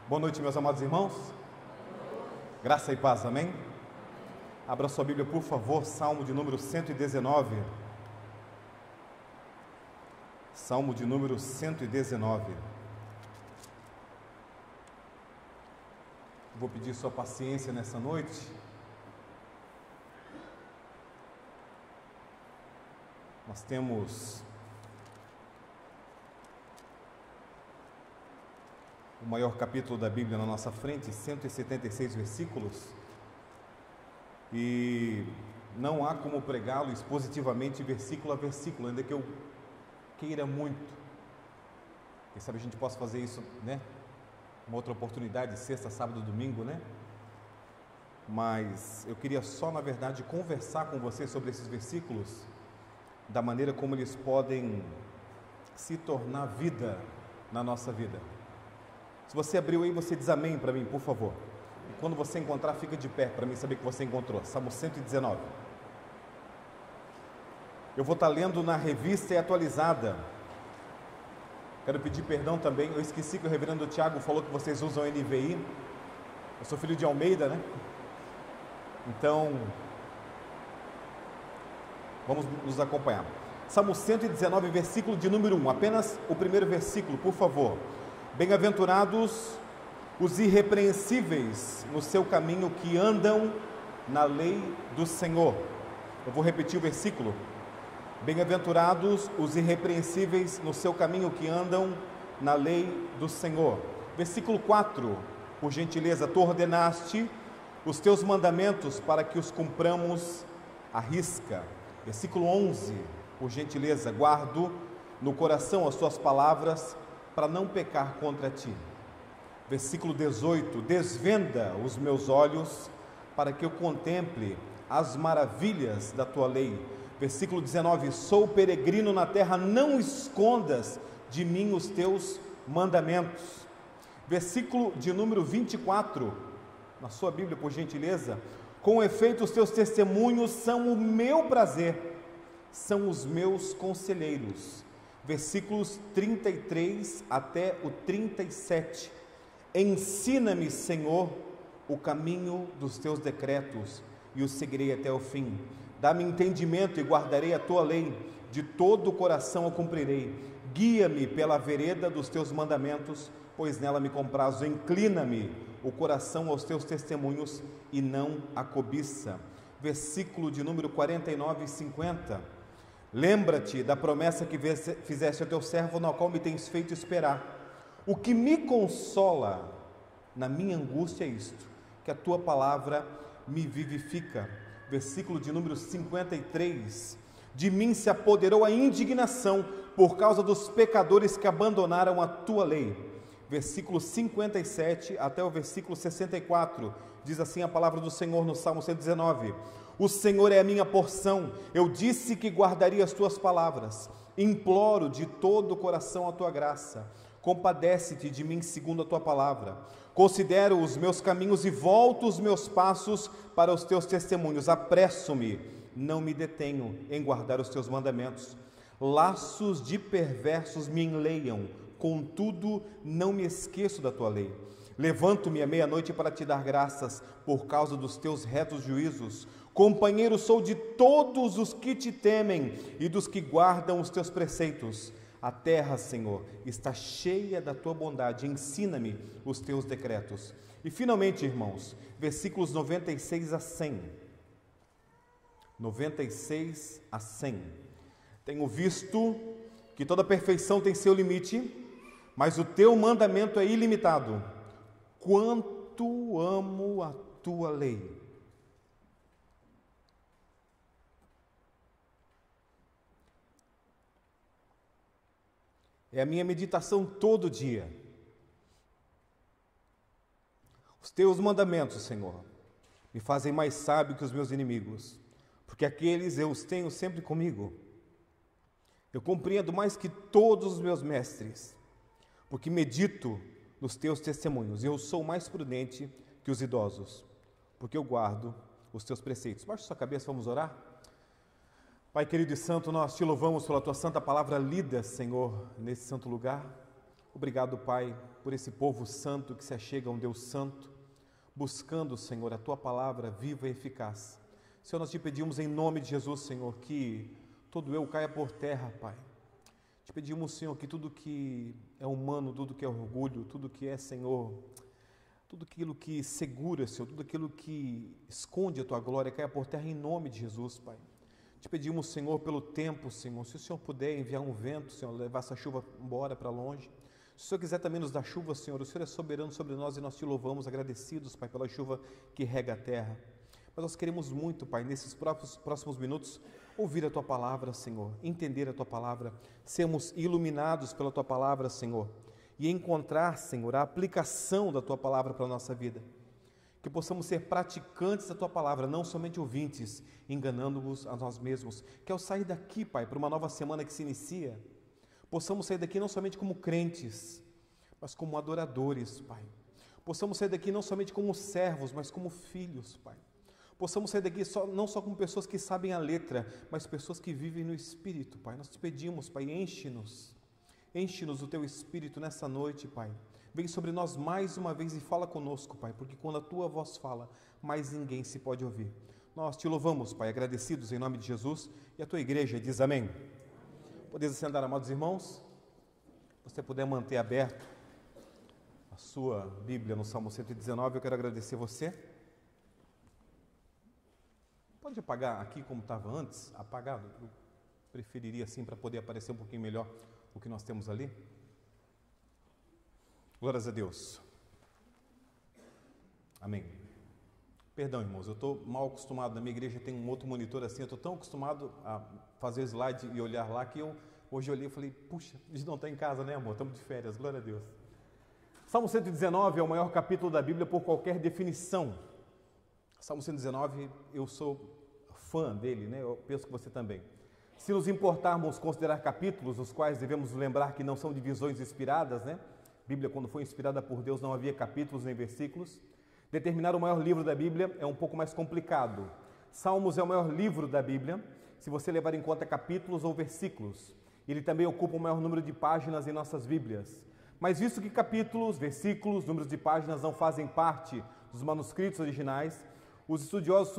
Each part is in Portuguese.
Boa noite, meus amados irmãos. Graça e paz, amém? Abra sua Bíblia, por favor, Salmo de número 119. Salmo de número 119. Vou pedir sua paciência nessa noite. Nós temos o maior capítulo da Bíblia na nossa frente, 176 versículos, e não há como pregá-lo expositivamente, versículo a versículo, ainda que eu queira muito. Quem sabe a gente possa fazer isso, né? Uma outra oportunidade, sexta, sábado, domingo, né? Mas eu queria só, na verdade, conversar com você sobre esses versículos, da maneira como eles podem se tornar vida na nossa vida. Se você abriu aí, você diz amém para mim, por favor. E quando você encontrar, fica de pé para mim saber que você encontrou. Salmo 119. Eu vou estar lendo na Revista e Atualizada. Quero pedir perdão também, eu esqueci que o reverendo Tiago falou que vocês usam NVI. Eu sou filho de Almeida, né? Então, vamos nos acompanhar. Salmo 119, versículo de número 1. Apenas o primeiro versículo, por favor. Bem-aventurados os irrepreensíveis no seu caminho, que andam na lei do Senhor. Eu vou repetir o versículo. Bem-aventurados os irrepreensíveis no seu caminho, que andam na lei do Senhor. Versículo 4, por gentileza, tu ordenaste os teus mandamentos para que os cumpramos à risca. Versículo 11, por gentileza, guardo no coração as tuas palavras para não pecar contra ti. Versículo 18, desvenda os meus olhos para que eu contemple as maravilhas da tua lei. Versículo 19, sou peregrino na terra, não escondas de mim os teus mandamentos. Versículo de número 24, na sua Bíblia, por gentileza, com efeito os teus testemunhos são o meu prazer, são os meus conselheiros. Versículos 33 até o 37, ensina-me, Senhor, o caminho dos teus decretos, e o seguirei até o fim. Dá-me entendimento e guardarei a tua lei, de todo o coração a cumprirei. Guia-me pela vereda dos teus mandamentos, pois nela me comprazo. Inclina-me o coração aos teus testemunhos, e não a cobiça. Versículo de número 49 e 50. Lembra-te da promessa que fizeste ao teu servo, na qual me tens feito esperar. O que me consola na minha angústia é isto, que a tua palavra me vivifica. Versículo de número 53. De mim se apoderou a indignação por causa dos pecadores que abandonaram a tua lei. Versículo 57 até o versículo 64. Diz assim a palavra do Senhor no Salmo 119. O Senhor é a minha porção, eu disse que guardaria as tuas palavras, imploro de todo o coração a tua graça, compadece-te de mim segundo a tua palavra, considero os meus caminhos e volto os meus passos para os teus testemunhos, apresso-me, não me detenho em guardar os teus mandamentos. Laços de perversos me enleiam, contudo não me esqueço da tua lei. Levanto-me à meia-noite para te dar graças por causa dos teus retos juízos. Companheiro sou de todos os que te temem e dos que guardam os teus preceitos. A terra, Senhor, está cheia da tua bondade, ensina-me os teus decretos. E finalmente, irmãos, versículos 96 a 100. 96 a 100. Tenho visto que toda perfeição tem seu limite, mas o teu mandamento é ilimitado. Quanto amo a tua lei. É a minha meditação todo dia. Os teus mandamentos, Senhor, me fazem mais sábio que os meus inimigos, porque aqueles eu os tenho sempre comigo. Eu compreendo mais que todos os meus mestres, porque medito nos teus testemunhos. Eu sou mais prudente que os idosos, porque eu guardo os teus preceitos. Baixe sua cabeça, vamos orar? Pai querido e santo, nós te louvamos pela tua santa palavra lida, Senhor, nesse santo lugar. Obrigado, Pai, por esse povo santo que se achega a um Deus santo, buscando, Senhor, a Tua palavra viva e eficaz. Senhor, nós te pedimos em nome de Jesus, Senhor, que todo eu caia por terra, Pai. Te pedimos, Senhor, que tudo que é humano, tudo que é orgulho, tudo que é, Senhor, tudo aquilo que segura, Senhor, tudo aquilo que esconde a Tua glória, caia por terra em nome de Jesus, Pai. Te pedimos, Senhor, pelo tempo, Senhor, se o Senhor puder enviar um vento, Senhor, levar essa chuva embora para longe. Se o Senhor quiser também nos dar chuva, Senhor, o Senhor é soberano sobre nós e nós te louvamos, agradecidos, Pai, pela chuva que rega a terra. Mas nós queremos muito, Pai, nesses próximos minutos, ouvir a Tua palavra, Senhor, entender a Tua palavra, sermos iluminados pela Tua palavra, Senhor, e encontrar, Senhor, a aplicação da Tua palavra para a nossa vida. Que possamos ser praticantes da Tua palavra, não somente ouvintes, enganando-nos a nós mesmos. Que ao sair daqui, Pai, para uma nova semana que se inicia, possamos sair daqui não somente como crentes, mas como adoradores, Pai. Possamos sair daqui não somente como servos, mas como filhos, Pai. Possamos sair daqui não só como pessoas que sabem a letra, mas pessoas que vivem no Espírito, Pai. Nós te pedimos, Pai, enche-nos do Teu Espírito nessa noite, Pai. Vem sobre nós mais uma vez e fala conosco, Pai, porque quando a Tua voz fala, mais ninguém se pode ouvir. Nós te louvamos, Pai, agradecidos em nome de Jesus, e a Tua igreja diz amém. Podeis assentar, amados irmãos? Se você puder manter aberto a sua Bíblia no Salmo 119, eu quero agradecer você. Pode apagar aqui como estava antes, apagado? Eu preferiria assim para poder aparecer um pouquinho melhor o que nós temos ali. Glórias a Deus. Amém. Perdão, irmãos, eu estou mal acostumado, na minha igreja tem um outro monitor assim, eu estou tão acostumado a fazer o slide e olhar lá, que hoje eu olhei e falei, puxa, a gente não está em casa, né, amor? Estamos de férias, glória a Deus. Salmo 119 é o maior capítulo da Bíblia por qualquer definição. Salmo 119, eu sou fã dele, né? Eu penso que você também. Se nos importarmos considerar capítulos, os quais devemos lembrar que não são divisões inspiradas, né? A Bíblia, quando foi inspirada por Deus, não havia capítulos nem versículos. Determinar o maior livro da Bíblia é um pouco mais complicado. Salmos é o maior livro da Bíblia, se você levar em conta capítulos ou versículos. Ele também ocupa o maior número de páginas em nossas Bíblias. Mas visto que capítulos, versículos, números de páginas não fazem parte dos manuscritos originais, os estudiosos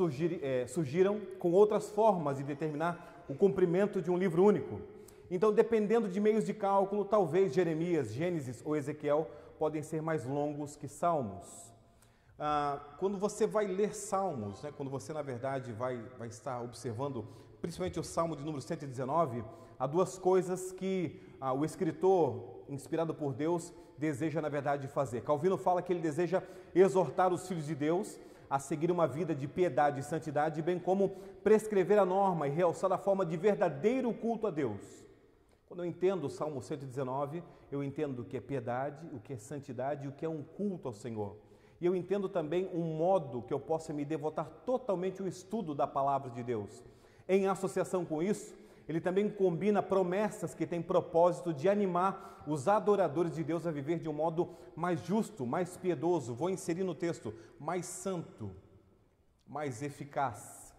surgiram com outras formas de determinar o comprimento de um livro único. Então, dependendo de meios de cálculo, talvez Jeremias, Gênesis ou Ezequiel podem ser mais longos que Salmos. Quando você vai ler Salmos, né, quando você na verdade vai estar observando, principalmente o Salmo de número 119, há duas coisas que o escritor, inspirado por Deus, deseja na verdade fazer. Calvino fala que ele deseja exortar os filhos de Deus a seguir uma vida de piedade e santidade, bem como prescrever a norma e realçar a forma de verdadeiro culto a Deus. Quando eu entendo o Salmo 119, eu entendo o que é piedade, o que é santidade e o que é um culto ao Senhor. E eu entendo também um modo que eu possa me devotar totalmente ao estudo da palavra de Deus. Em associação com isso, ele também combina promessas que têm propósito de animar os adoradores de Deus a viver de um modo mais justo, mais piedoso, vou inserir no texto, mais santo, mais eficaz.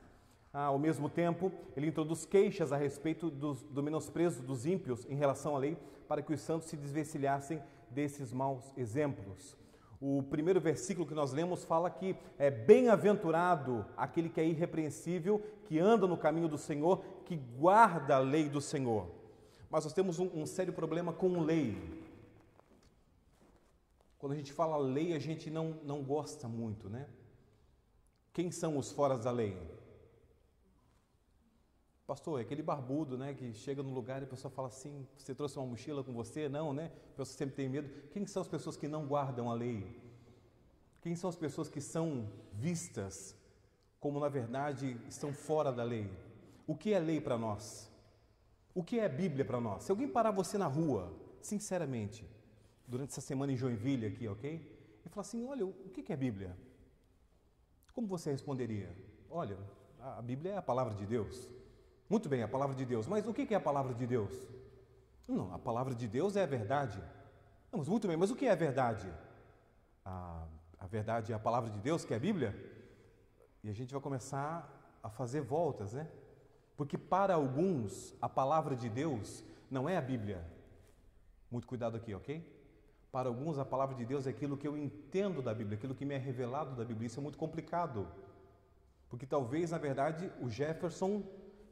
Ao mesmo tempo, ele introduz queixas a respeito do menosprezo dos ímpios em relação à lei, para que os santos se desvencilhassem desses maus exemplos. O primeiro versículo que nós lemos fala que é bem-aventurado aquele que é irrepreensível, que anda no caminho do Senhor, que guarda a lei do Senhor. Mas nós temos um sério problema com lei. Quando a gente fala lei, a gente não gosta muito, né? Quem são os foras da lei? Pastor, é aquele barbudo, né, que chega no lugar e a pessoa fala assim, você trouxe uma mochila com você? Não, né? A pessoa sempre tem medo. Quem são as pessoas que não guardam a lei? Quem são as pessoas que são vistas como, na verdade, estão fora da lei? O que é lei para nós? O que é Bíblia para nós? Se alguém parar você na rua, sinceramente, durante essa semana em Joinville aqui, ok? E falar assim, olha, o que é Bíblia? Como você responderia? Olha, a Bíblia é a palavra de Deus. Muito bem, a palavra de Deus. Mas o que é a palavra de Deus? Não, a palavra de Deus é a verdade. Não, mas muito bem, mas o que é a verdade? A verdade é a palavra de Deus, que é a Bíblia? E a gente vai começar a fazer voltas, né? Porque para alguns, a palavra de Deus não é a Bíblia. Muito cuidado aqui, ok? Para alguns, a palavra de Deus é aquilo que eu entendo da Bíblia, aquilo que me é revelado da Bíblia. Isso é muito complicado, porque talvez, na verdade, o Jefferson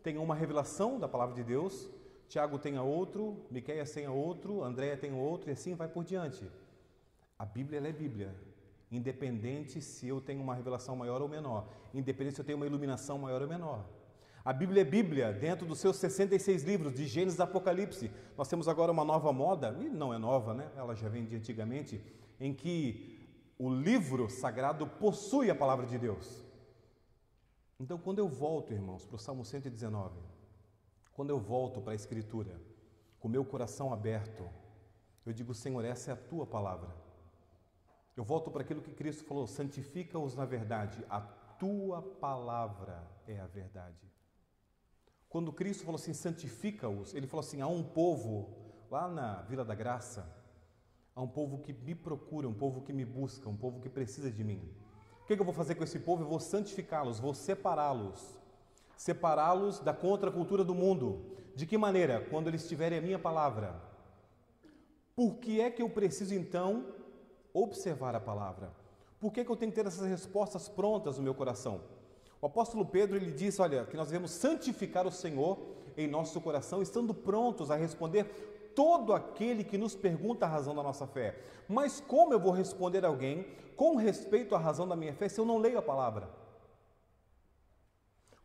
tenha uma revelação da palavra de Deus, Tiago tenha outro, Miqueias tenha outro, Andréia tenha outro, e assim vai por diante. A Bíblia, ela é Bíblia, independente se eu tenho uma revelação maior ou menor, independente se eu tenho uma iluminação maior ou menor. A Bíblia é Bíblia, dentro dos seus 66 livros, de Gênesis a Apocalipse. Nós temos agora uma nova moda, e não é nova, né? Ela já vem de antigamente, em que o livro sagrado possui a palavra de Deus. Então, quando eu volto, irmãos, para o Salmo 119, quando eu volto para a Escritura, com o meu coração aberto, eu digo, Senhor, essa é a Tua palavra. Eu volto para aquilo que Cristo falou, santifica-os na verdade, a Tua palavra é a verdade. Quando Cristo falou assim, santifica-os, Ele falou assim, há um povo, lá na Vila da Graça, há um povo que me procura, um povo que me busca, um povo que precisa de mim. O que eu vou fazer com esse povo? Eu vou santificá-los, vou separá-los da contracultura do mundo. De que maneira? Quando eles tiverem a minha palavra. Por que é que eu preciso então observar a palavra? Por que é que eu tenho que ter essas respostas prontas no meu coração? O apóstolo Pedro, ele diz, olha, que nós devemos santificar o Senhor em nosso coração, estando prontos a responder todo aquele que nos pergunta a razão da nossa fé. Mas como eu vou responder alguém com respeito à razão da minha fé se eu não leio a palavra?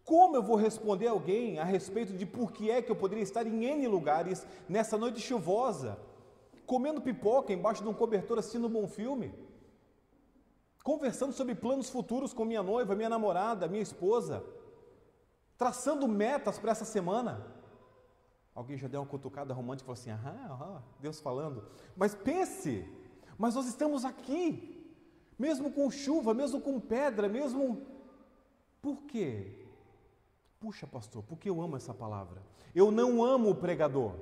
Como eu vou responder alguém a respeito de por que é que eu poderia estar em N lugares nessa noite chuvosa, comendo pipoca embaixo de um cobertor assistindo um bom filme? Conversando sobre planos futuros com minha noiva, minha namorada, minha esposa, traçando metas para essa semana. Alguém já deu uma cutucada romântica e falou assim, Deus falando. Mas pense, mas nós estamos aqui, mesmo com chuva, mesmo com pedra, mesmo... Por quê? Puxa, pastor, porque eu amo essa palavra. Eu não amo o pregador.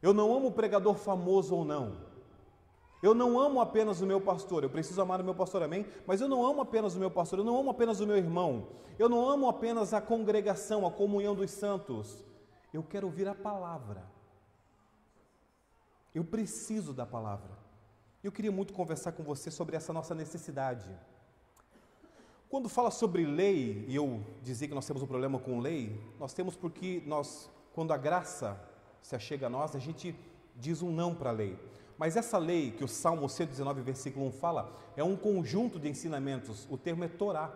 Eu não amo o pregador famoso ou não. Eu não amo apenas o meu pastor, eu preciso amar o meu pastor, amém? Mas eu não amo apenas o meu pastor, eu não amo apenas o meu irmão, eu não amo apenas a congregação, a comunhão dos santos. Eu quero ouvir a palavra. Eu preciso da palavra. Eu queria muito conversar com você sobre essa nossa necessidade. Quando fala sobre lei, e eu dizer que nós temos um problema com lei, nós temos porque quando a graça se achega a nós, a gente diz um não para a lei. Mas essa lei que o Salmo 119, versículo 1 fala, é um conjunto de ensinamentos, o termo é Torá.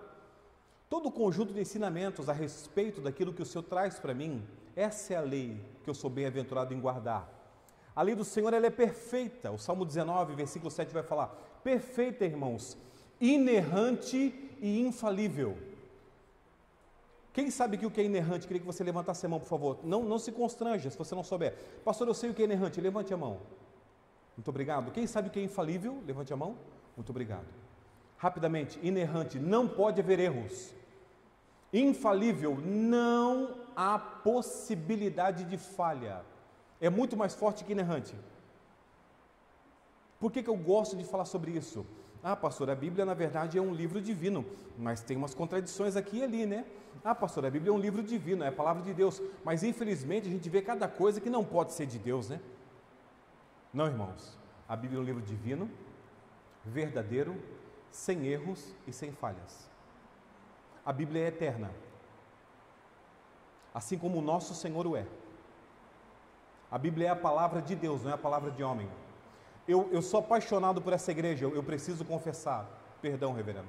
Todo o conjunto de ensinamentos a respeito daquilo que o Senhor traz para mim, essa é a lei que eu sou bem-aventurado em guardar. A lei do Senhor, ela é perfeita. O Salmo 19, versículo 7 vai falar, perfeita, irmãos, inerrante e infalível. Quem sabe que o que é inerrante? Queria que você levantasse a mão, por favor. Não se constranja se você não souber. Pastor, eu sei o que é inerrante. Levante a mão. Muito obrigado. Quem sabe o que é infalível? Levante a mão. Muito obrigado. Rapidamente, inerrante, não pode haver erros. Infalível, não há possibilidade de falha. É muito mais forte que inerrante. Por que eu gosto de falar sobre isso? Pastor, a Bíblia na verdade é um livro divino, mas tem umas contradições aqui e ali, né? Pastor, a Bíblia é um livro divino, é a palavra de Deus, mas infelizmente a gente vê cada coisa que não pode ser de Deus, né? Não, irmãos, a Bíblia é um livro divino, verdadeiro, sem erros e sem falhas. A Bíblia é eterna, assim como o nosso Senhor o é. A Bíblia é a palavra de Deus, não é a palavra de homem. Eu sou apaixonado por essa igreja, eu preciso confessar, perdão, reverendo,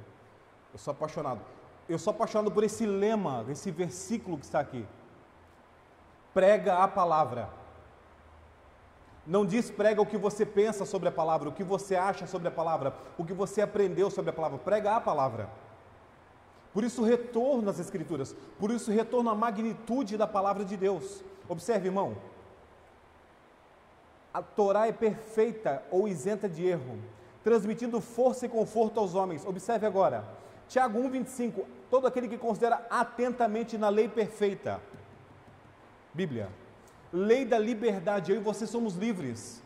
eu sou apaixonado por esse lema, esse versículo que está aqui, prega a palavra. Não diz prega o que você pensa sobre a palavra, o que você acha sobre a palavra, o que você aprendeu sobre a palavra, prega a palavra. Por isso retorno às Escrituras, por isso retorno à magnitude da palavra de Deus. Observe, irmão, a Torá é perfeita ou isenta de erro, transmitindo força e conforto aos homens. Observe agora, Tiago 1,25, todo aquele que considera atentamente na lei perfeita, Bíblia, lei da liberdade, eu e você somos livres,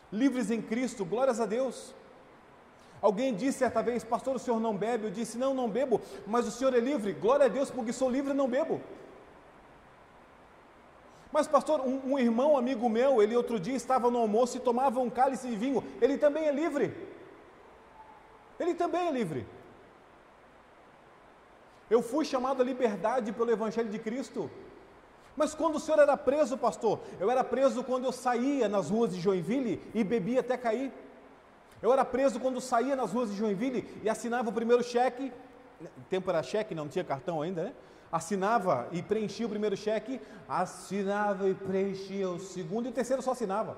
livres em Cristo, glórias a Deus. Alguém disse certa vez, pastor, o senhor não bebe? Eu disse, não bebo, mas o senhor é livre, glória a Deus, porque sou livre e não bebo. Mas pastor, um irmão amigo meu, ele outro dia estava no almoço e tomava um cálice de vinho, ele também é livre. Ele também é livre. Eu fui chamado à liberdade pelo Evangelho de Cristo. Mas quando o senhor era preso, pastor? Eu era preso quando eu saía nas ruas de Joinville e bebia até cair. Eu era preso quando saía nas ruas de Joinville e assinava o primeiro cheque. O tempo era cheque, não tinha cartão ainda, né? Assinava e preenchia o primeiro cheque, assinava e preenchia o segundo e o terceiro só assinava.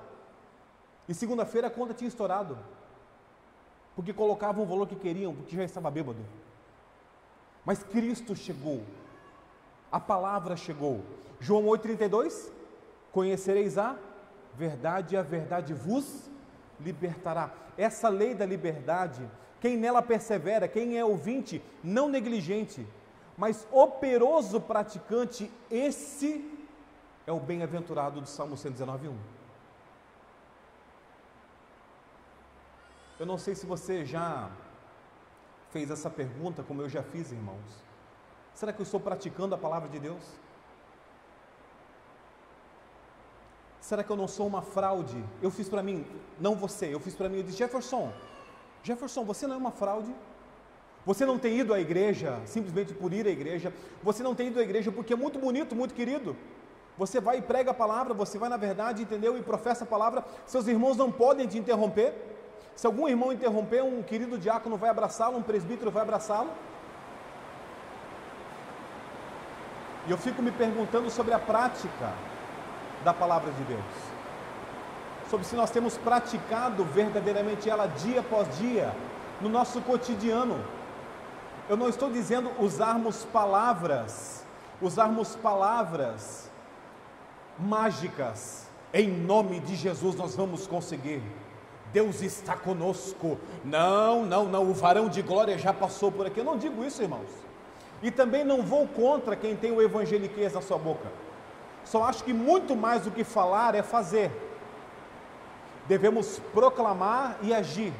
E segunda-feira a conta tinha estourado, porque colocavam o valor que queriam, porque já estava bêbado. Mas Cristo chegou, a palavra chegou. João 8,32, conhecereis a verdade e a verdade vos libertará. Essa lei da liberdade, quem nela persevera, quem é ouvinte, não negligente, mas operoso praticante, esse é o bem-aventurado do Salmo 119:1. Eu não sei se você já fez essa pergunta, como eu já fiz, irmãos. Será que eu estou praticando a palavra de Deus? Será que eu não sou uma fraude? Eu fiz para mim, não você, eu fiz para mim, eu disse, Jefferson, você não é uma fraude? Você não tem ido à igreja simplesmente por ir à igreja, você não tem ido à igreja porque é muito bonito, muito querido. Você vai e prega a palavra, você vai na verdade, entendeu? E professa a palavra, seus irmãos não podem te interromper. Se algum irmão interromper, um querido diácono vai abraçá-lo, um presbítero vai abraçá-lo. E eu fico me perguntando sobre a prática da palavra de Deus, sobre se nós temos praticado verdadeiramente ela dia após dia, no nosso cotidiano. Eu não estou dizendo usarmos palavras mágicas, em nome de Jesus nós vamos conseguir, Deus está conosco, não, o varão de glória já passou por aqui. Eu não digo isso, irmãos, e também não vou contra quem tem o evangeliquez na sua boca, só acho que muito mais do que falar é fazer. Devemos proclamar e agir.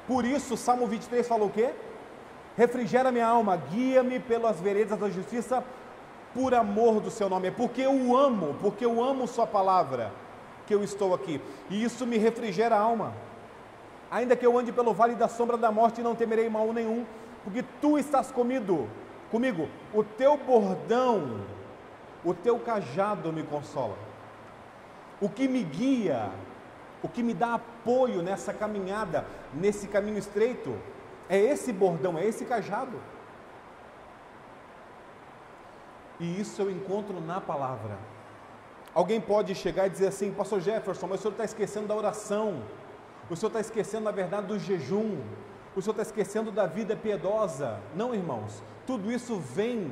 Por isso o Salmo 23 falou o quê? Refrigera minha alma, guia-me pelas veredas da justiça, por amor do seu nome. É porque eu amo sua palavra, que eu estou aqui, e isso me refrigera a alma. Ainda que eu ande pelo vale da sombra da morte, não temerei mal nenhum, porque tu estás comigo, o teu bordão, o teu cajado me consola. O que me guia, o que me dá apoio nessa caminhada, nesse caminho estreito, é esse bordão, é esse cajado. E isso eu encontro na palavra. Alguém pode chegar e dizer assim, pastor Jefferson, mas o senhor está esquecendo da oração, o senhor está esquecendo na verdade do jejum, o senhor está esquecendo da vida piedosa. Não, irmãos, tudo isso vem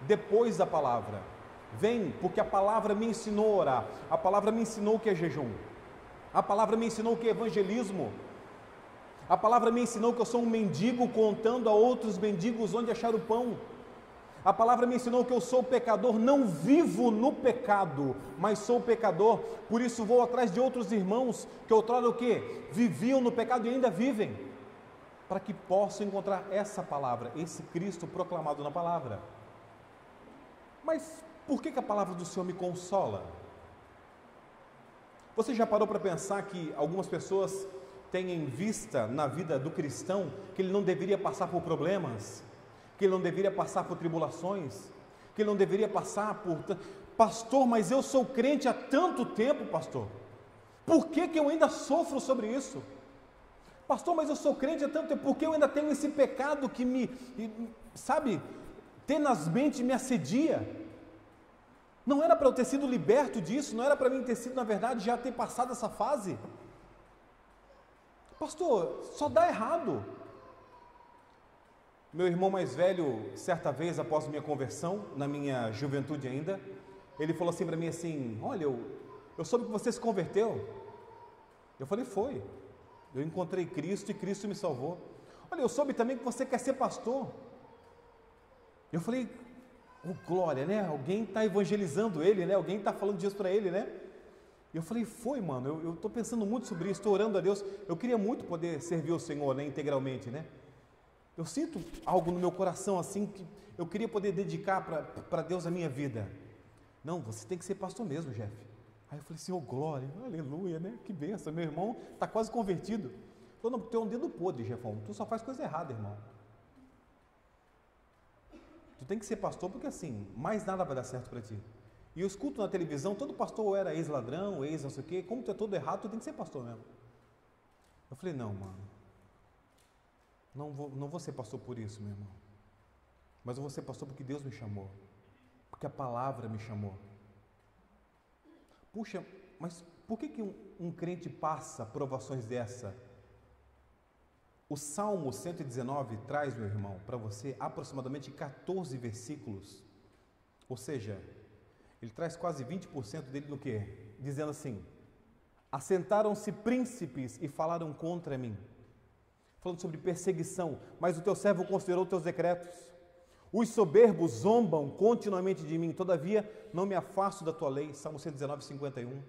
depois da palavra, vem porque a palavra me ensinou a orar, a palavra me ensinou o que é jejum, a palavra me ensinou o que é evangelismo, a palavra me ensinou que eu sou um mendigo contando a outros mendigos onde achar o pão. A palavra me ensinou que eu sou pecador, não vivo no pecado, mas sou pecador, por isso vou atrás de outros irmãos que outrora o quê? Viviam no pecado e ainda vivem, para que possam encontrar essa palavra, esse Cristo proclamado na palavra. Mas por que a palavra do Senhor me consola? Você já parou para pensar que algumas pessoas têm em vista na vida do cristão que ele não deveria passar por problemas, que ele não deveria passar por tribulações, que ele não deveria passar por... Pastor, mas eu sou crente há tanto tempo, pastor, por que eu ainda sofro sobre isso? Pastor, mas eu sou crente há tanto tempo, por que eu ainda tenho esse pecado que me, sabe, tenazmente me assedia? Não era para eu ter sido liberto disso, não era para mim ter sido, na verdade, já ter passado essa fase? Pastor, só dá errado. Meu irmão mais velho, certa vez após minha conversão, na minha juventude ainda, ele falou assim para mim assim, olha, eu soube que você se converteu. Eu falei, foi. Eu encontrei Cristo e Cristo me salvou. Olha, eu soube também que você quer ser pastor. Eu falei, oh, glória, né? Alguém está evangelizando ele, né? Alguém está falando disso para ele, né? E eu falei, foi, mano, eu estou pensando muito sobre isso, estou orando a Deus. Eu queria muito poder servir o Senhor, né, integralmente, né? Eu sinto algo no meu coração assim, que eu queria poder dedicar para Deus a minha vida. Não, você tem que ser pastor mesmo, Jeff. Aí eu falei assim, ô glória, aleluia, né? Que benção, meu irmão está quase convertido. Eu não, tu é um dedo podre, Jefão, tu só faz coisa errada, irmão. Tu tem que ser pastor porque assim, mais nada vai dar certo para ti. E eu escuto na televisão, todo pastor era ex-ladrão, ex não sei o quê, como tu é todo errado, tu tem que ser pastor mesmo. Eu falei, não, mano, não vou ser pastor por isso, meu irmão. Mas eu vou ser pastor porque Deus me chamou, porque a palavra me chamou. Puxa, mas por que um crente passa provações dessa? O Salmo 119 traz, meu irmão, para você aproximadamente 14 versículos, ou seja, ele traz quase 20% dele no quê? Dizendo assim, assentaram-se príncipes e falaram contra mim, falando sobre perseguição, mas o teu servo considerou teus decretos. Os soberbos zombam continuamente de mim, todavia não me afasto da tua lei. Salmo 119, 51.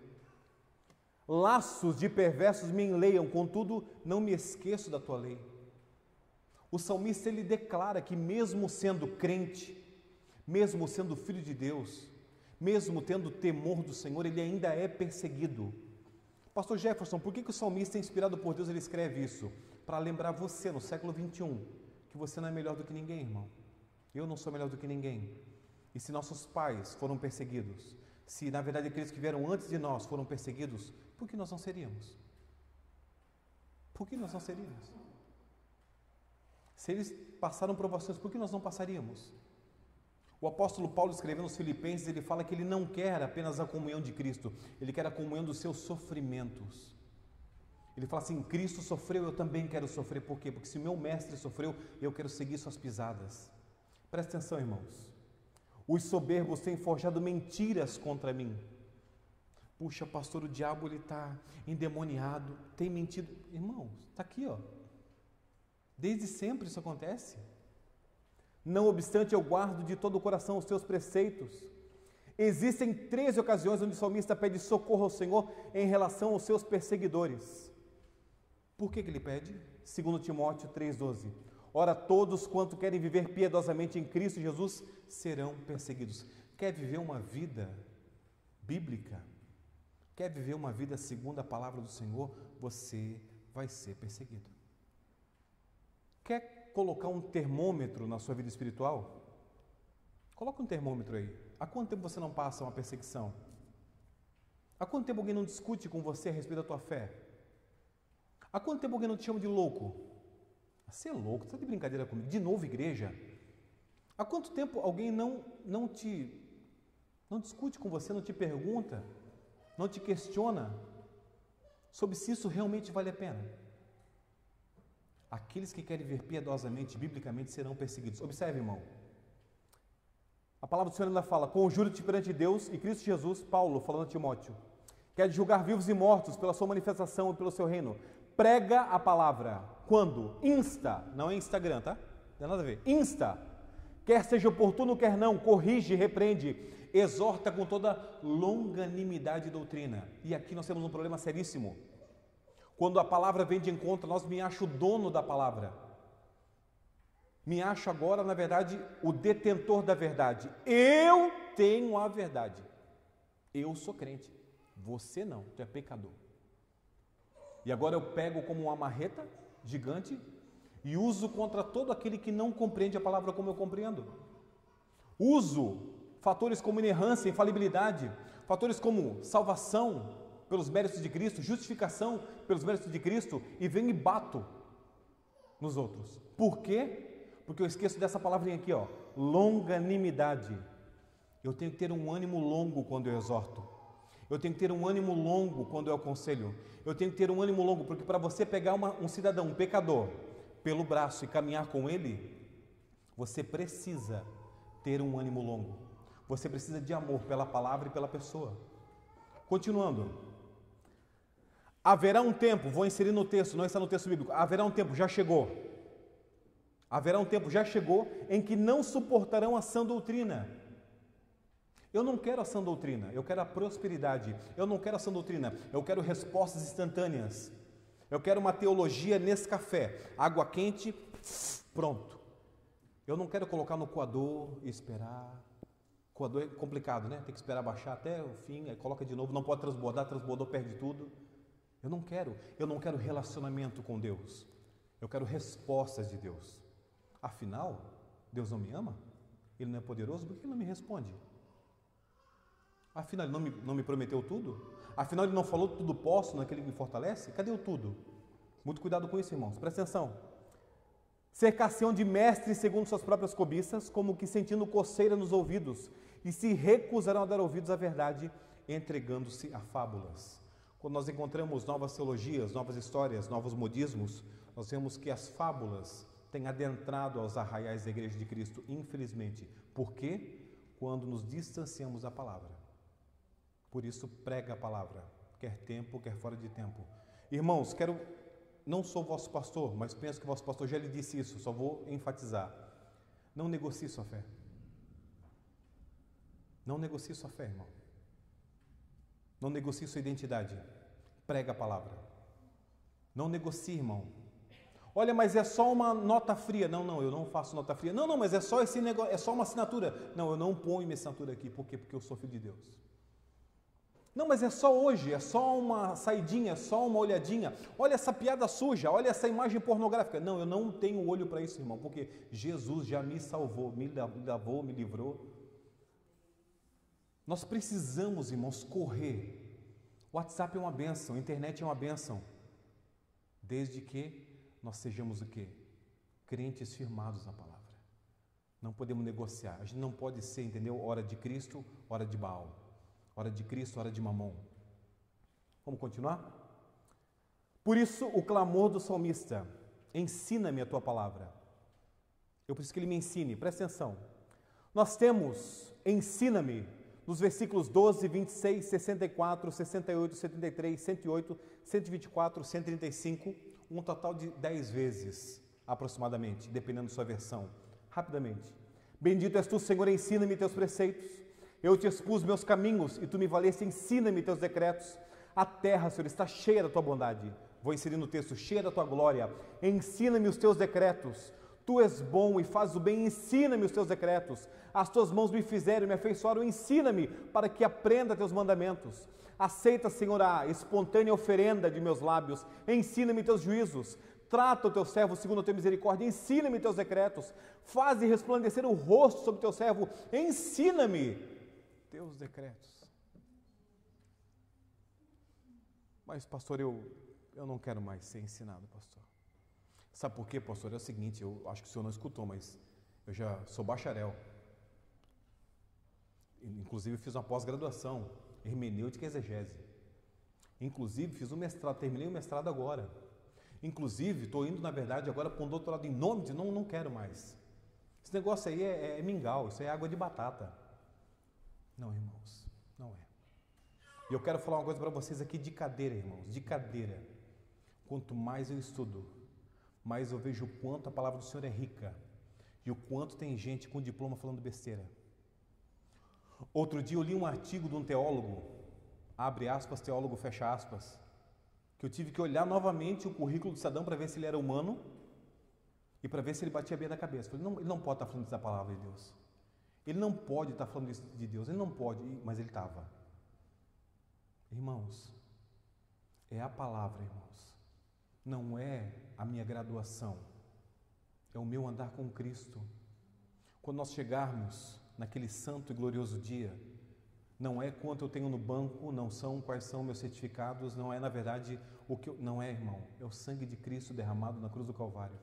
Laços de perversos me enleiam, contudo não me esqueço da tua lei. O salmista ele declara que mesmo sendo crente, mesmo sendo filho de Deus, mesmo tendo temor do Senhor, ele ainda é perseguido. Pastor Jefferson, por que o salmista, inspirado por Deus, ele escreve isso? Para lembrar você, no século 21, que você não é melhor do que ninguém, irmão. Eu não sou melhor do que ninguém. E se nossos pais foram perseguidos, se na verdade aqueles que vieram antes de nós foram perseguidos, por que nós não seríamos? Por que nós não seríamos? Se eles passaram provações, por que nós não passaríamos? O apóstolo Paulo, escrevendo aos Filipenses, ele fala que ele não quer apenas a comunhão de Cristo, ele quer a comunhão dos seus sofrimentos. Ele fala assim, Cristo sofreu, eu também quero sofrer. Por quê? Porque se o meu mestre sofreu, eu quero seguir suas pisadas. Presta atenção, irmãos. Os soberbos têm forjado mentiras contra mim. Puxa, pastor, o diabo ele está endemoniado, tem mentido. Irmãos, está aqui, ó. Desde sempre isso acontece. Não obstante, eu guardo de todo o coração os teus preceitos. Existem 13 ocasiões onde o salmista pede socorro ao Senhor em relação aos seus perseguidores. Por que ele pede? 2 Timóteo 3,12. Ora, todos quanto querem viver piedosamente em Cristo Jesus serão perseguidos. Quer viver uma vida bíblica? Quer viver uma vida segundo a palavra do Senhor? Você vai ser perseguido. Quer colocar um termômetro na sua vida espiritual? Coloca um termômetro aí. Há quanto tempo você não passa uma perseguição? Há quanto tempo alguém não discute com você a respeito da tua fé? Há quanto tempo alguém não te chama de louco? Você é louco, você está de brincadeira comigo? De novo, igreja? Há quanto tempo alguém não discute com você, não te pergunta, não te questiona sobre se isso realmente vale a pena? Aqueles que querem viver piedosamente, biblicamente, serão perseguidos. Observe, irmão. A palavra do Senhor ainda fala, conjuro-te perante Deus e Cristo Jesus, Paulo, falando a Timóteo, quer julgar vivos e mortos pela sua manifestação e pelo seu reino. Prega a palavra. Quando? Insta, não é Instagram, tá? Não tem nada a ver. Insta. Quer seja oportuno, quer não, corrige, repreende, exorta com toda longanimidade e doutrina. E aqui nós temos um problema seríssimo. Quando a palavra vem de encontro, nós me acho o dono da palavra. Me acho agora, na verdade, o detentor da verdade. Eu tenho a verdade. Eu sou crente. Você não, tu é pecador. E agora eu pego como uma marreta gigante e uso contra todo aquele que não compreende a palavra como eu compreendo. Uso fatores como inerrância, infalibilidade, fatores como salvação pelos méritos de Cristo, justificação pelos méritos de Cristo e venho e bato nos outros. Por quê? Porque eu esqueço dessa palavrinha aqui, ó, longanimidade. Eu tenho que ter um ânimo longo quando eu exorto. Eu tenho que ter um ânimo longo quando eu aconselho. Eu tenho que ter um ânimo longo, porque para você pegar um cidadão, um pecador, pelo braço e caminhar com ele, você precisa ter um ânimo longo. Você precisa de amor pela palavra e pela pessoa. Continuando. Haverá um tempo, vou inserir no texto, não está no texto bíblico, haverá um tempo, já chegou. Haverá um tempo, já chegou, em que não suportarão a sã doutrina. Eu não quero a sã doutrina, eu quero a prosperidade. Eu não quero a sã doutrina, eu quero respostas instantâneas. Eu quero uma teologia Nescafé, água quente, pronto. Eu não quero colocar no coador e esperar. Coador é complicado, né? Tem que esperar baixar até o fim, aí coloca de novo, não pode transbordar, transbordou, perde tudo. Eu não quero relacionamento com Deus. Eu quero respostas de Deus. Afinal, Deus não me ama? Ele não é poderoso? Por que Ele não me responde? Afinal, Ele não me prometeu tudo? Afinal, Ele não falou tudo posso naquele que me fortalece? Cadê o tudo? Muito cuidado com isso, irmãos. Presta atenção. Cercar-se-ão de mestres segundo suas próprias cobiças, como que sentindo coceira nos ouvidos, e se recusarão a dar ouvidos à verdade, entregando-se a fábulas. Quando nós encontramos novas teologias, novas histórias, novos modismos, nós vemos que as fábulas têm adentrado aos arraiais da Igreja de Cristo, infelizmente. Por quê? Quando nos distanciamos da palavra. Por isso, prega a palavra, quer tempo, quer fora de tempo. Irmãos, não sou vosso pastor, mas penso que vosso pastor já lhe disse isso, só vou enfatizar. Não negocie sua fé. Não negocie sua fé, irmão. Não negocie sua identidade. Prega a palavra. Não negocie, irmão. Olha, mas é só uma nota fria. Não, eu não faço nota fria. Não, mas é só esse negócio, é só uma assinatura. Não, eu não ponho minha assinatura aqui. Por quê? Porque eu sou filho de Deus. Não, mas é só hoje, é só uma saidinha, é só uma olhadinha. Olha essa piada suja, olha essa imagem pornográfica. Não, eu não tenho olho para isso, irmão, porque Jesus já me salvou, me lavou, me livrou. Nós precisamos, irmãos, correr. O WhatsApp é uma bênção, a internet é uma bênção. Desde que nós sejamos o quê? Crentes firmados na palavra. Não podemos negociar. A gente não pode ser, entendeu? Hora de Cristo, hora de Baal. Hora de Cristo, hora de Mamon. Vamos continuar? Por isso, o clamor do salmista: ensina-me a tua palavra. Eu preciso que ele me ensine, presta atenção. Nós temos ensina-me nos versículos 12, 26, 64, 68, 73, 108, 124, 135, um total de 10 vezes aproximadamente, dependendo da sua versão. Rapidamente. Bendito és tu, Senhor, ensina-me teus preceitos. Eu te expus meus caminhos e tu me valeste, ensina-me teus decretos. A terra, Senhor, está cheia da tua bondade. Vou inserir no texto, cheia da tua glória. Ensina-me os teus decretos. Tu és bom e fazes o bem, ensina-me os teus decretos. As tuas mãos me fizeram e me afeiçoaram, ensina-me para que aprenda teus mandamentos. Aceita, Senhor, a espontânea oferenda de meus lábios. Ensina-me teus juízos. Trata o teu servo segundo a tua misericórdia, ensina-me teus decretos. Faze resplandecer o rosto sobre o teu servo, ensina-me teus decretos. Mas, pastor, eu não quero mais ser ensinado, pastor. Sabe por quê, pastor? É o seguinte, eu acho que o senhor não escutou, mas eu já sou bacharel. Inclusive, fiz uma pós-graduação, hermenêutica e exegese. Inclusive, fiz um mestrado, terminei o mestrado agora. Inclusive, estou indo, na verdade, agora para um doutorado em nome de... Não quero mais. Esse negócio aí é mingau, isso é água de batata. Não, irmãos, não é. E eu quero falar uma coisa para vocês aqui de cadeira, irmãos, de cadeira. Quanto mais eu estudo, mais eu vejo o quanto a palavra do Senhor é rica e o quanto tem gente com diploma falando besteira. Outro dia eu li um artigo de um teólogo, abre aspas, teólogo, fecha aspas, que eu tive que olhar novamente o currículo do cidadão para ver se ele era humano e para ver se ele batia bem na cabeça. Eu falei, ele não pode estar falando isso da palavra de Deus. Ele não pode estar falando isso de Deus, ele não pode, mas ele estava. Irmãos, é a palavra, irmãos. Não é a minha graduação, é o meu andar com Cristo. Quando nós chegarmos naquele santo e glorioso dia, não é quanto eu tenho no banco, não são quais são meus certificados, não é na verdade o que eu... Não é, irmão, é o sangue de Cristo derramado na cruz do Calvário.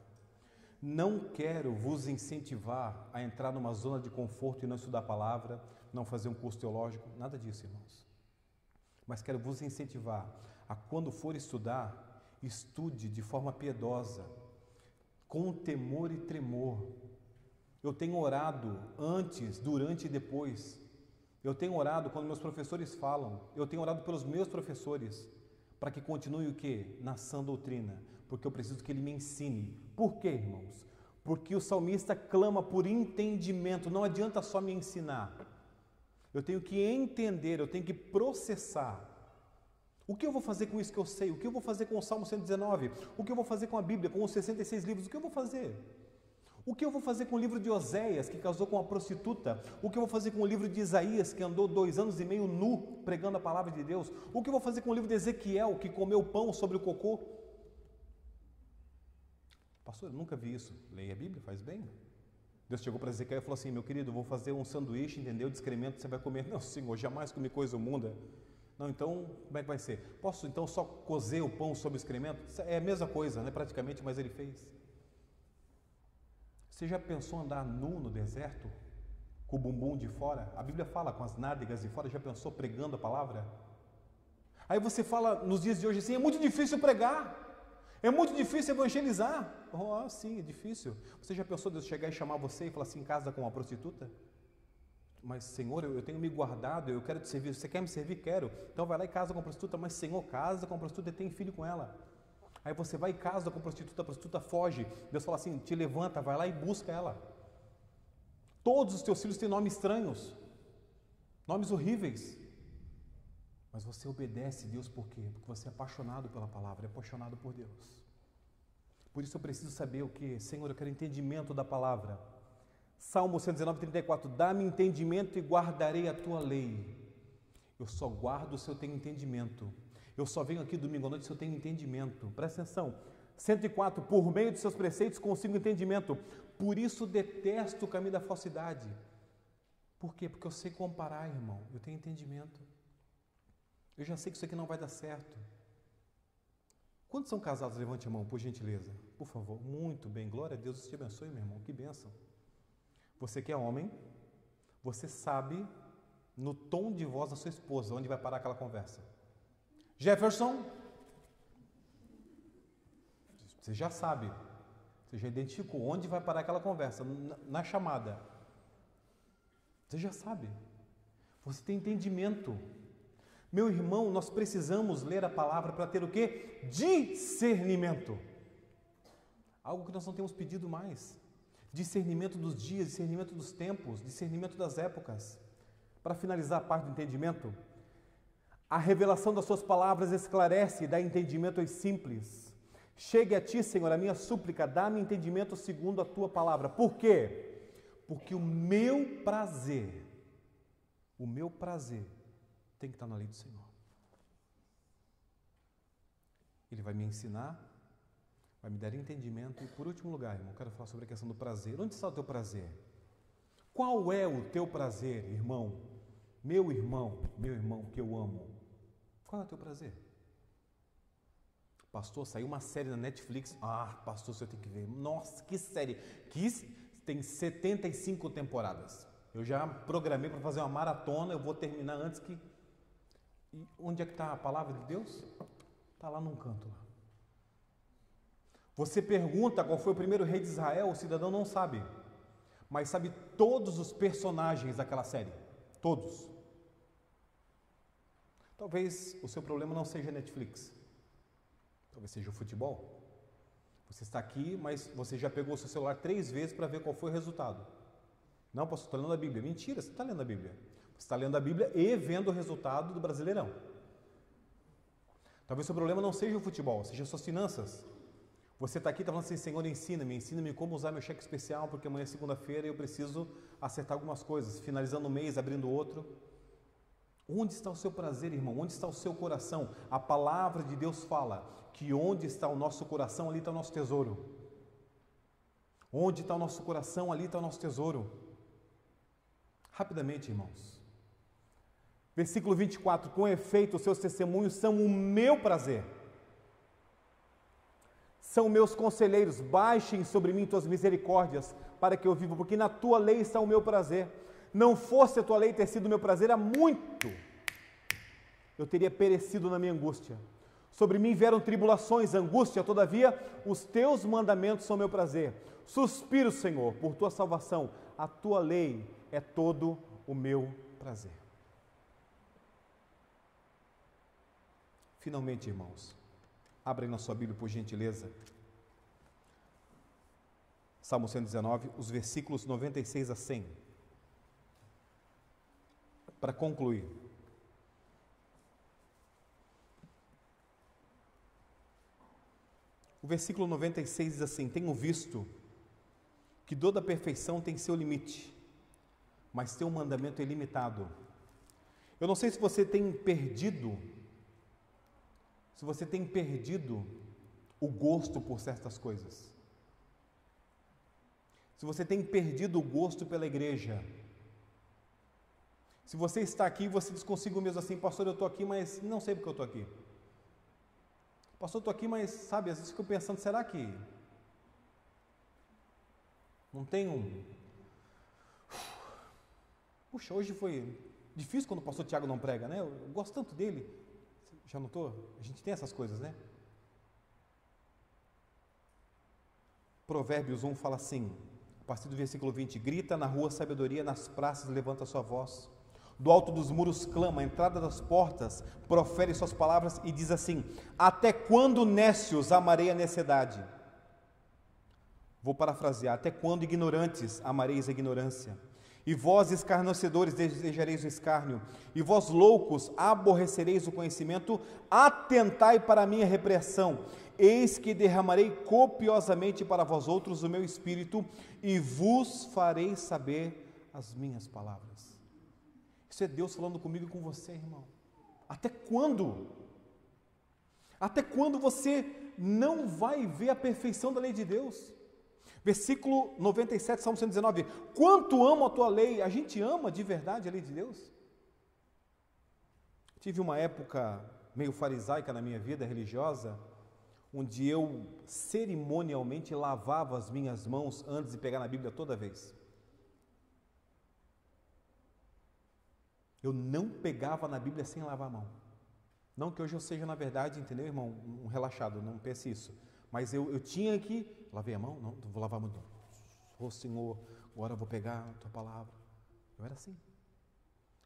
Não quero vos incentivar a entrar numa zona de conforto e não estudar a palavra, não fazer um curso teológico, nada disso, irmãos. Mas quero vos incentivar a, quando for estudar, estude de forma piedosa, com temor e tremor. Eu tenho orado antes, durante e depois. Eu tenho orado quando meus professores falam. Eu tenho orado pelos meus professores, para que continue o quê? Na sã doutrina, porque eu preciso que ele me ensine. Por quê, irmãos? Porque o salmista clama por entendimento, não adianta só me ensinar. Eu tenho que entender, eu tenho que processar. O que eu vou fazer com isso que eu sei? O que eu vou fazer com o Salmo 119? O que eu vou fazer com a Bíblia, com os 66 livros? O que eu vou fazer? O que eu vou fazer com o livro de Oséias, que casou com uma prostituta? O que eu vou fazer com o livro de Isaías, que andou 2 anos e meio nu, pregando a palavra de Deus? O que eu vou fazer com o livro de Ezequiel, que comeu pão sobre o cocô? Pastor, eu nunca vi isso. Leia a Bíblia, faz bem. Deus chegou para Ezequiel e falou assim: meu querido, eu vou fazer um sanduíche, entendeu? De excremento, você vai comer. Não, Senhor, jamais comi coisa imunda. Não, então, como é que vai ser? Posso então só cozer o pão sobre o excremento? É a mesma coisa, né? Praticamente, mas ele fez. Você já pensou andar nu no deserto? Com o bumbum de fora? A Bíblia fala com as nádegas de fora. Já pensou pregando a palavra? Aí você fala nos dias de hoje assim: é muito difícil pregar. É muito difícil evangelizar. Oh, sim, é difícil. Você já pensou Deus chegar e chamar você e falar assim: casa com uma prostituta? Mas Senhor, eu tenho me guardado, eu quero te servir. Você quer me servir? Quero. Então vai lá e casa com a prostituta. Mas Senhor, casa com a prostituta e tem filho com ela. Aí você vai e casa com a prostituta foge. Deus fala assim: te levanta, vai lá e busca ela. Todos os teus filhos têm nomes estranhos, nomes horríveis. Mas você obedece a Deus por quê? Porque você é apaixonado pela palavra, é apaixonado por Deus. Por isso eu preciso saber o que? Senhor, eu quero entendimento da palavra. Salmo 119, 34. Dá-me entendimento e guardarei a tua lei. Eu só guardo se eu tenho entendimento. Eu só venho aqui domingo à noite se eu tenho entendimento. Presta atenção. 104. Por meio de seus preceitos consigo entendimento. Por isso detesto o caminho da falsidade. Por quê? Porque eu sei comparar, irmão. Eu tenho entendimento. Eu já sei que isso aqui não vai dar certo. Quantos são casados? Levante a mão, por gentileza. Por favor. Muito bem. Glória a Deus. Deus te abençoe, meu irmão. Que bênção. Você que é homem, você sabe no tom de voz da sua esposa onde vai parar aquela conversa. Jefferson, você já sabe. Você já identificou onde vai parar aquela conversa, na chamada. Você já sabe. Você tem entendimento. Meu irmão, nós precisamos ler a palavra para ter o quê? Discernimento. Algo que nós não temos pedido mais. Discernimento dos dias, discernimento dos tempos, discernimento das épocas. Para finalizar a parte do entendimento, a revelação das suas palavras esclarece e dá entendimento aos simples. Chegue a ti, Senhor, a minha súplica, dá-me entendimento segundo a tua palavra. Por quê? Porque o meu prazer tem que estar na lei do Senhor. Ele vai me ensinar, vai me dar entendimento. E por último lugar, irmão, quero falar sobre a questão do prazer. Onde está o teu prazer? Qual é o teu prazer, irmão? Meu irmão que eu amo. Qual é o teu prazer? Pastor, saiu uma série na Netflix. Ah, pastor, você tem que ver. Nossa, que série. Tem 75 temporadas. Eu já programei para fazer uma maratona. Eu vou terminar antes que... E onde é que está a palavra de Deus? Está lá num canto. Lá. Você pergunta qual foi o primeiro rei de Israel, o cidadão não sabe. Mas sabe todos os personagens daquela série. Todos. Talvez o seu problema não seja Netflix. Talvez seja o futebol. Você está aqui, mas você já pegou o seu celular 3 vezes para ver qual foi o resultado. Não, pastor, estou lendo a Bíblia. Mentira, você está lendo a Bíblia. Você está lendo a Bíblia e vendo o resultado do Brasileirão. Talvez o seu problema não seja o futebol, seja as suas finanças. Você está aqui e está falando assim: Senhor, ensina-me como usar meu cheque especial, porque amanhã é segunda-feira e eu preciso acertar algumas coisas, finalizando o mês, abrindo outro. Onde está o seu prazer, irmão? Onde está o seu coração? A palavra de Deus fala que onde está o nosso coração, ali está o nosso tesouro. Onde está o nosso coração, ali está o nosso tesouro. Rapidamente, irmãos. Versículo 24. Com efeito, os seus testemunhos são o meu prazer. São meus conselheiros. Baixem sobre mim tuas misericórdias, para que eu viva, porque na tua lei está o meu prazer. Não fosse a tua lei ter sido o meu prazer, há muito eu teria perecido na minha angústia. Sobre mim vieram tribulações, angústia, todavia os teus mandamentos são meu prazer. Suspiro, Senhor, por tua salvação. A tua lei é todo o meu prazer. Finalmente, irmãos, abrem na sua Bíblia, por gentileza. Salmo 119, os versículos 96 a 100. Para concluir. O versículo 96 diz assim: tenho visto que toda perfeição tem seu limite, mas teu mandamento é ilimitado. Eu não sei se você tem perdido o gosto por certas coisas. Se você tem perdido o gosto pela igreja. Se você está aqui e você diz consigo mesmo assim, pastor, eu estou aqui, mas não sei porque eu estou aqui. Pastor, eu estou aqui, mas sabe, às vezes fico pensando, será que não tem um... Puxa, hoje foi difícil quando o pastor Tiago não prega, né? Eu gosto tanto dele. Já notou? A gente tem essas coisas, né? Provérbios 1 fala assim, a partir do versículo 20, grita na rua sabedoria, nas praças levanta sua voz. Do alto dos muros clama, à entrada das portas, profere suas palavras e diz assim, até quando, nécios, amarei a necessidade? Vou parafrasear, até quando, ignorantes, amareis a ignorância? E vós, escarnecedores, desejareis o escárnio, e vós, loucos, aborrecereis o conhecimento, atentai para a minha repreensão, eis que derramarei copiosamente para vós outros o meu espírito, e vos farei saber as minhas palavras. Isso é Deus falando comigo e com você, irmão. Até quando? Até quando você não vai ver a perfeição da lei de Deus? Versículo 97, Salmo 119. Quanto amo a tua lei? A gente ama de verdade a lei de Deus? Tive uma época meio farisaica na minha vida religiosa, onde eu cerimonialmente lavava as minhas mãos antes de pegar na Bíblia toda vez. Eu não pegava na Bíblia sem lavar a mão. Não que hoje eu seja, na verdade, entendeu, irmão, um relaxado, não pense isso. Mas eu tinha que... Lavei a mão? Não vou lavar a mão. Ô Senhor, agora eu vou pegar a tua palavra. Eu era assim.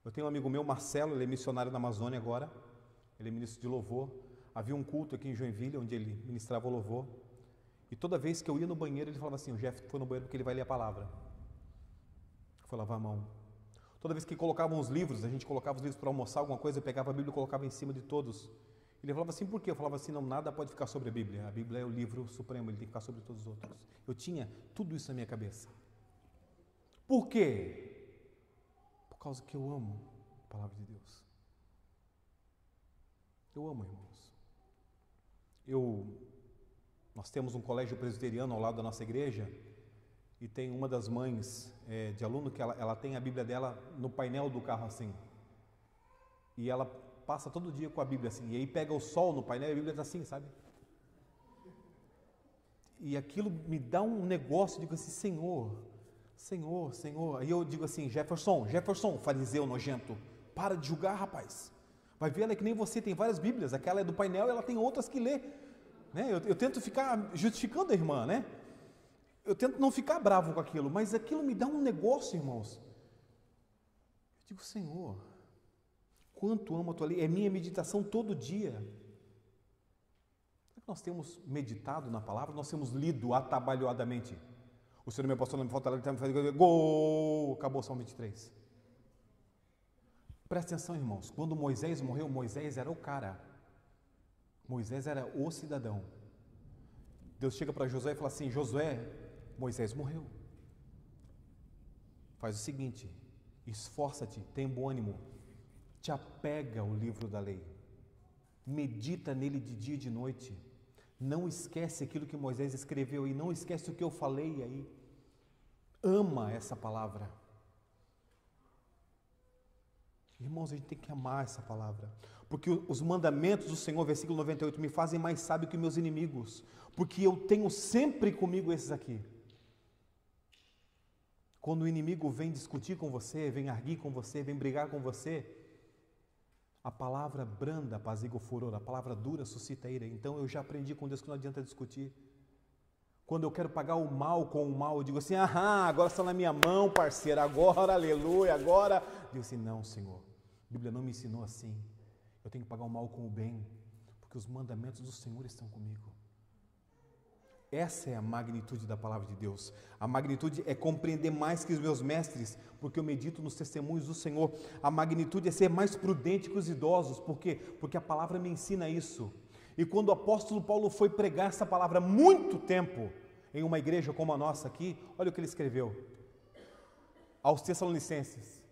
Eu tenho um amigo meu, Marcelo, ele é missionário na Amazônia agora. Ele é ministro de louvor. Havia um culto aqui em Joinville, onde ele ministrava o louvor. E toda vez que eu ia no banheiro, ele falava assim, o Jeff foi no banheiro porque ele vai ler a palavra. Foi lavar a mão. Toda vez que colocavam os livros, a gente colocava os livros para almoçar, alguma coisa, eu pegava a Bíblia e colocava em cima de todos. Ele falava assim, por quê? Eu falava assim, não, nada pode ficar sobre a Bíblia. A Bíblia é o livro supremo, ele tem que ficar sobre todos os outros. Eu tinha tudo isso na minha cabeça. Por quê? Por causa que eu amo a palavra de Deus. Eu amo, irmãos. Nós temos um colégio presbiteriano ao lado da nossa igreja, e tem uma das mães de aluno que ela tem a Bíblia dela no painel do carro assim. E ela passa todo dia com a Bíblia assim. E aí pega o sol no painel e a Bíblia está assim, sabe? E aquilo me dá um negócio, eu digo assim, Senhor, Senhor, Senhor. Aí eu digo assim, Jefferson, fariseu nojento, para de julgar, rapaz. Vai ver, ela é que nem você, tem várias Bíblias. Aquela é do painel e ela tem outras que lê. Né? Eu tento ficar justificando a irmã, né? Eu tento não ficar bravo com aquilo, mas aquilo me dá um negócio, irmãos. Eu digo, Senhor, quanto amo a tua lei, é minha meditação todo dia. Será que nós temos meditado na palavra? Nós temos lido atabalhoadamente? O Senhor meu pastor não me falta lá, ele está me fazendo gol, acabou o Salmo 23. Presta atenção, irmãos, quando Moisés morreu, Moisés era o cara. Moisés era o cidadão. Deus chega para Josué e fala assim, Josué, Moisés morreu. Faz o seguinte, esforça-te, tem bom ânimo, te apega ao livro da lei, medita nele de dia e de noite, não esquece aquilo que Moisés escreveu e não esquece o que eu falei aí, ama essa palavra. Irmãos, a gente tem que amar essa palavra, porque os mandamentos do Senhor, versículo 98, me fazem mais sábio que meus inimigos, porque eu tenho sempre comigo esses aqui. Quando o inimigo vem discutir com você, vem arguir com você, vem brigar com você, a palavra branda apazigua o furor, a palavra dura suscita ira. Então eu já aprendi com Deus que não adianta discutir. Quando eu quero pagar o mal com o mal, eu digo assim, agora está na minha mão, parceiro, agora, aleluia, agora. Eu digo assim, não, Senhor, a Bíblia não me ensinou assim. Eu tenho que pagar o mal com o bem, porque os mandamentos do Senhor estão comigo. Essa é a magnitude da palavra de Deus. A magnitude é compreender mais que os meus mestres, porque eu medito nos testemunhos do Senhor. A magnitude é ser mais prudente que os idosos, por quê? Porque a palavra me ensina isso. E quando o apóstolo Paulo foi pregar essa palavra há muito tempo, em uma igreja como a nossa aqui, olha o que ele escreveu aos Tessalonicenses.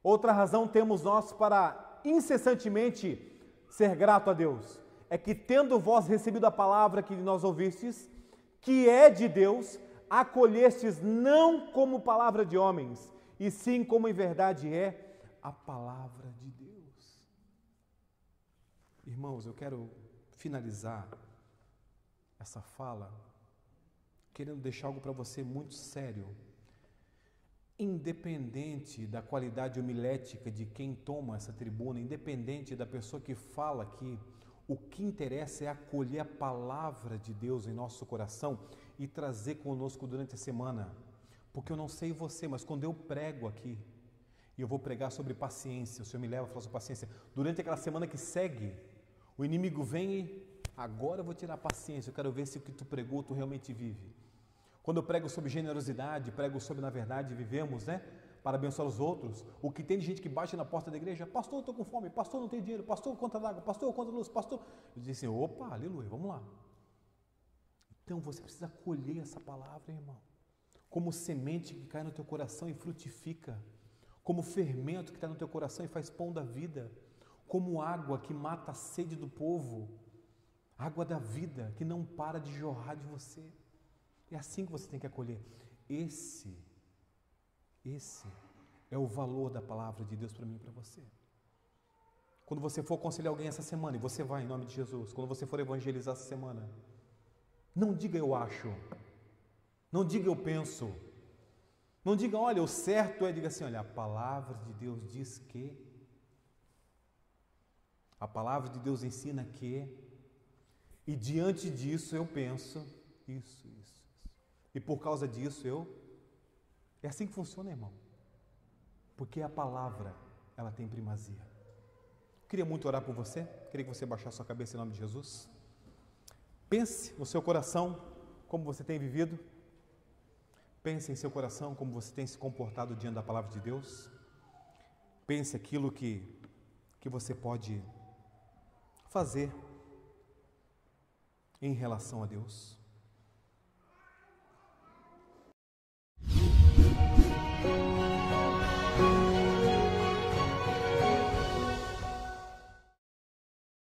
Outra razão temos nós para incessantemente ser grato a Deus, é que tendo vós recebido a palavra que nós ouvistes, que é de Deus, acolhestes não como palavra de homens, e sim como em verdade é a palavra de Deus. Irmãos, eu quero finalizar essa fala querendo deixar algo para você muito sério. Independente da qualidade homilética de quem toma essa tribuna, independente da pessoa que fala aqui, o que interessa é acolher a palavra de Deus em nosso coração e trazer conosco durante a semana. Porque eu não sei você, mas quando eu prego aqui, e eu vou pregar sobre paciência, o Senhor me leva a falar sobre paciência, durante aquela semana que segue, o inimigo vem e agora eu vou tirar a paciência, eu quero ver se o que tu pregou tu realmente vive. Quando eu prego sobre generosidade, prego sobre, na verdade, vivemos, para abençoar os outros. O que tem de gente que bate na porta da igreja, pastor, eu estou com fome, pastor, não tenho dinheiro, pastor, conta d'água, pastor, conta luz, pastor. Eu disse, opa, aleluia, vamos lá. Então você precisa colher essa palavra, irmão, como semente que cai no teu coração e frutifica, como fermento que está no teu coração e faz pão da vida, como água que mata a sede do povo, água da vida que não para de jorrar de você. É assim que você tem que acolher. Esse é o valor da palavra de Deus para mim e para você. Quando você for aconselhar alguém essa semana, e você vai em nome de Jesus, quando você for evangelizar essa semana, não diga eu acho, não diga eu penso, não diga olha, o certo é, diga assim, olha, a palavra de Deus diz que, a palavra de Deus ensina que, e diante disso eu penso isso. E por causa disso é assim que funciona, irmão. Porque a palavra, ela tem primazia. Queria muito orar por você, queria que você baixasse sua cabeça em nome de Jesus. Pense no seu coração, como você tem vivido. Pense em seu coração, como você tem se comportado diante da palavra de Deus. Pense aquilo que você pode fazer em relação a Deus.